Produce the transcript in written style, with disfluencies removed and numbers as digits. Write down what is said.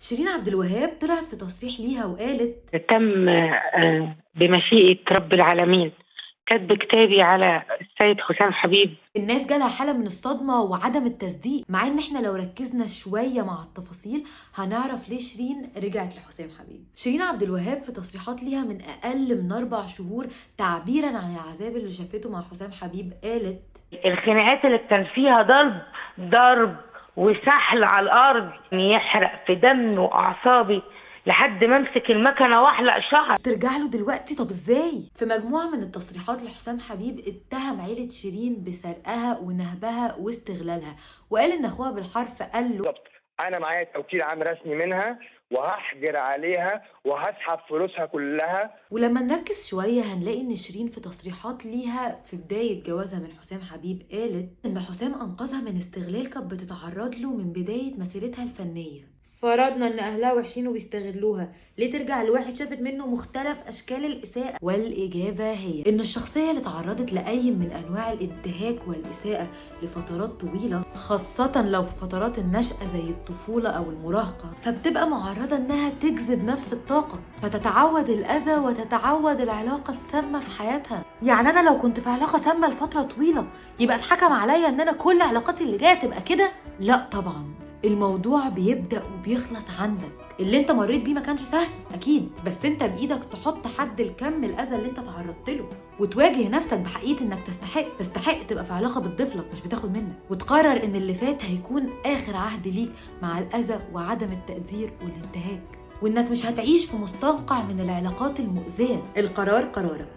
شيرين عبد الوهاب طلعت في تصريح ليها وقالت تم بمشيئة رب العالمين كتب كتابي على السيد حسام حبيب. الناس جالها حالة من الصدمة وعدم التصديق، مع ان احنا لو ركزنا شوية مع التفاصيل هنعرف ليه شيرين رجعت لحسام حبيب. شيرين عبد الوهاب في تصريحات ليها من اقل من 4 شهور تعبيرا عن العذاب اللي شافته مع حسام حبيب قالت: الخناقات اللي كان فيها ضرب وسحل على الارض يحرق في دمي واعصابي لحد ما امسك المكنه واحلق شعر. ترجع له دلوقتي؟ طب ازاي؟ في مجموعة من التصريحات لحسام حبيب اتهم عيلة شيرين بسرقها ونهبها واستغلالها، وقال ان اخوها بالحرف قال له: انا معايا توكيل عام رسمي منها وهحجر عليها وهسحب فلوسها كلها. ولما نركز شوية هنلاقي ان شيرين في تصريحات ليها في بداية جوازها من حسام حبيب قالت ان حسام انقذها من استغلال كانت بتتعرض له من بداية مسيرتها الفنية. فرضنا ان اهلها وحشين وبيستغلوها، ليه ترجع لواحد شافت منه مختلف اشكال الاساءة؟ والاجابة هي ان الشخصية اللي تعرضت لاي من انواع الانتهاك والاساءة لفترات طويلة، خاصة لو في فترات النشأة زي الطفولة او المراهقة، فبتبقى معرضة انها تجذب نفس الطاقة، فتتعود الاذى وتتعود العلاقة السامة في حياتها. يعني انا لو كنت في علاقة سامة لفترة طويلة يبقى اتحكم عليا ان انا كل علاقاتي اللي جاية تبقى كده؟ لا طبعا، الموضوع بيبدأ وبيخلص عندك. اللي انت مريت بيه ما كانش سهل اكيد، بس انت بايدك تحط حد لكم الاذى اللي انت تعرضت له، وتواجه نفسك بحقيقة انك تستحق تبقى في علاقة بتضيف لك مش بتاخد منك، وتقرر ان اللي فات هيكون اخر عهد ليك مع الاذى وعدم التقدير والانتهاك، وانك مش هتعيش في مستنقع من العلاقات المؤذية. القرار قرارك.